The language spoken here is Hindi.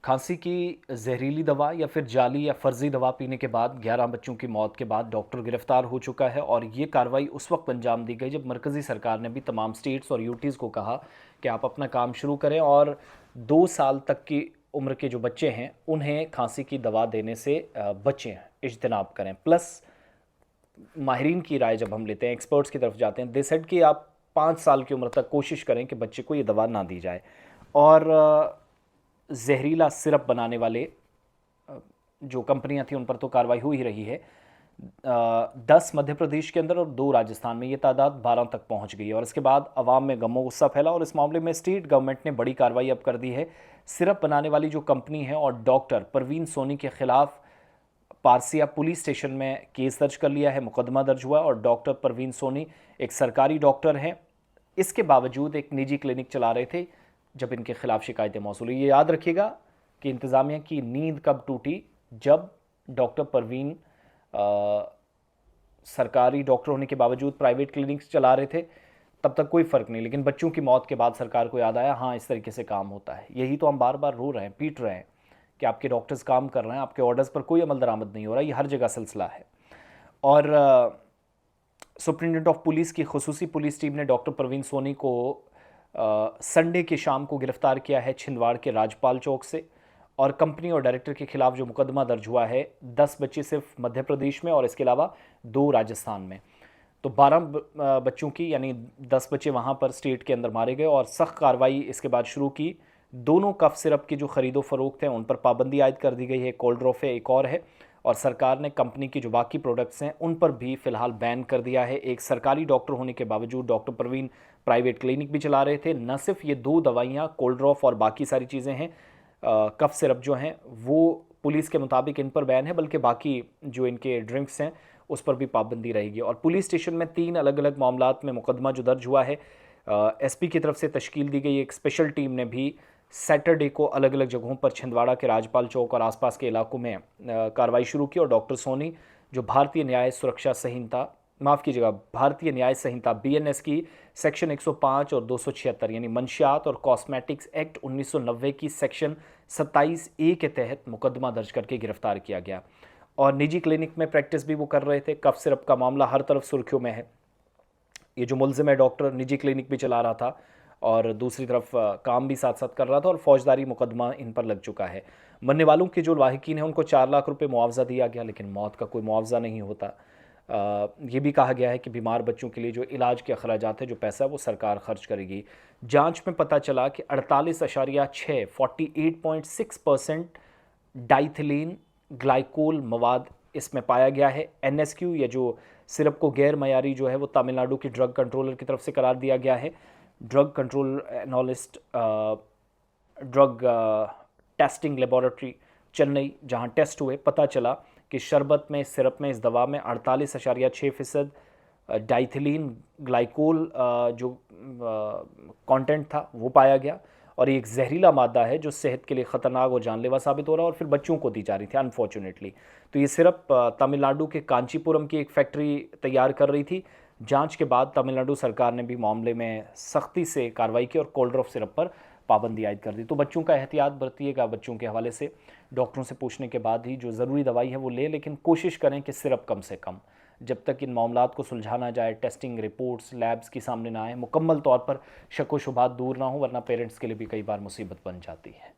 खांसी की जहरीली दवा या फिर जाली या फर्जी दवा पीने के बाद 11 बच्चों की मौत के बाद डॉक्टर गिरफ्तार हो चुका है और ये कार्रवाई उस वक्त अंजाम दी गई जब मरकज़ी सरकार ने भी तमाम स्टेट्स और यूटीज़ को कहा कि आप अपना काम शुरू करें और 2 साल तक की उम्र के जो बच्चे हैं उन्हें खांसी की दवा देने से बचें, इज्तनाब करें। प्लस माहिरीन की राय जब हम लेते हैं, एक्सपर्ट्स की तरफ जाते हैं, दे सेड कि आप 5 साल की उम्र तक कोशिश करें कि बच्चे को ये दवा ना दी जाए। और जहरीला सिरप बनाने वाले जो कंपनियां थी उन पर तो कार्रवाई हो ही रही है। 10 मध्य प्रदेश के अंदर और 2 राजस्थान में, ये तादाद 12 तक पहुंच गई है और इसके बाद अवाम में गमो गुस्सा फैला और इस मामले में स्टेट गवर्नमेंट ने बड़ी कार्रवाई अब कर दी है। सिरप बनाने वाली जो कंपनी है और डॉक्टर परवीन सोनी के खिलाफ पारसिया पुलिस स्टेशन में केस दर्ज कर लिया है, मुकदमा दर्ज हुआ और डॉक्टर परवीन सोनी एक सरकारी डॉक्टर हैं। इसके बावजूद एक निजी क्लिनिक चला रहे थे जब इनके खिलाफ शिकायतें मौसूल हुई। ये याद रखिएगा कि इंतज़ामिया की नींद कब टूटी, जब डॉक्टर परवीन सरकारी डॉक्टर होने के बावजूद प्राइवेट क्लिनिक्स चला रहे थे, तब तक कोई फ़र्क नहीं, लेकिन बच्चों की मौत के बाद सरकार को याद आया, हाँ इस तरीके से काम होता है। यही तो हम बार बार रो रहे हैं, पीट रहे हैं कि आपके डॉक्टर्स काम कर रहे हैं, आपके ऑर्डर्स पर कोई अमल दरामद नहीं हो रहा। ये हर जगह सिलसिला है। और सुप्रिंटेंडेंट ऑफ पुलिस की खुसूसी पुलिस टीम ने डॉक्टर परवीन सोनी को संडे की शाम को गिरफ्तार किया है छिंदवाड़ के राजपाल चौक से। और कंपनी और डायरेक्टर के खिलाफ जो मुकदमा दर्ज हुआ है, 10 बच्चे सिर्फ मध्य प्रदेश में और इसके अलावा 2 राजस्थान में, तो 12 बच्चों की, यानी 10 बच्चे वहाँ पर स्टेट के अंदर मारे गए और सख्त कार्रवाई इसके बाद शुरू की। दोनों कफ सिरप की जो खरीदो फरोख्त है उन पर पाबंदी आयद कर दी गई है। कोल्ड ड्रॉफ है, एक और है, और सरकार ने कंपनी की जो बाकी प्रोडक्ट्स हैं उन पर भी फिलहाल बैन कर दिया है। एक सरकारी डॉक्टर होने के बावजूद डॉक्टर परवीन प्राइवेट क्लिनिक भी चला रहे थे। न सिर्फ ये 2 दवाइयाँ कोल्ड ड्रॉफ और बाकी सारी चीज़ें हैं, कफ सिरप जो हैं वो पुलिस के मुताबिक इन पर बैन है, बल्कि बाकी जो इनके ड्रिंक्स हैं उस पर भी पाबंदी रहेगी। और पुलिस स्टेशन में 3 अलग अलग मामलात में मुकदमा जो दर्ज हुआ है, एसपी की तरफ से तश्कील दी गई एक स्पेशल टीम ने भी सैटरडे को अलग अलग जगहों पर छिंदवाड़ा के राजपाल चौक और आसपास के इलाकों में कार्रवाई शुरू की। और डॉक्टर सोनी जो भारतीय न्याय सुरक्षा संहिता, माफ़ कीजिएगा, भारतीय न्याय संहिता बीएनएस की सेक्शन 105 और 276, यानी मंशियात और कॉस्मेटिक्स एक्ट 1990 की सेक्शन 27A के तहत मुकदमा दर्ज करके गिरफ्तार किया गया। और निजी क्लिनिक में प्रैक्टिस भी वो कर रहे थे। कफ सिरप का मामला हर तरफ सुर्खियों में है। ये जो मुलजिम है डॉक्टर, निजी क्लिनिक भी चला रहा था और दूसरी तरफ काम भी साथ साथ कर रहा था और फौजदारी मुकदमा इन पर लग चुका है। मरने वालों के जो लाहिकीन हैं उनको 4 लाख रुपए मुआवजा दिया गया, लेकिन मौत का कोई मुआवजा नहीं होता। ये भी कहा गया है कि बीमार बच्चों के लिए जो इलाज के अखराजात है, जो पैसा है वो सरकार खर्च करेगी। जांच में पता चला कि 48.6 48.6% डाइथिलीन ग्लाइकोल मवाद इसमें पाया गया है। एनएसक्यू, या जो सिरप को गैर मयारी जो है वो तमिलनाडु की ड्रग कंट्रोलर की तरफ से करार दिया गया है। Drug control analyst, drug testing laboratory Chennai, जहां टेस्ट हुए, पता चला कि शरबत में, सिरप में, इस दवा में 48.6% डाइथिलीन ग्लाइकोल जो कंटेंट था वो पाया गया। और ये एक जहरीला मादा है जो सेहत के लिए ख़तरनाक और जानलेवा साबित हो रहा है और फिर बच्चों को दी जा रही थी अनफॉर्चुनेटली। तो ये सिरप तमिलनाडु के कांचीपुरम की एक फैक्ट्री तैयार कर रही थी। जांच के बाद तमिलनाडु सरकार ने भी मामले में सख्ती से कार्रवाई की और कोल्ड ड्रॉप सिरप पर पाबंदी आयद कर दी। तो बच्चों का एहतियात बरतिएगा। बच्चों के हवाले से डॉक्टरों से पूछने के बाद ही जो ज़रूरी दवाई है वो लें, लेकिन कोशिश करें कि सिरप कम से कम, जब तक इन मामलात को सुलझा ना जाए, टेस्टिंग रिपोर्ट्स लैब्स की सामने ना आए, मुकम्मल तौर पर शक व शुबहात दूर ना हो, वरना पेरेंट्स के लिए भी कई बार मुसीबत बन जाती है।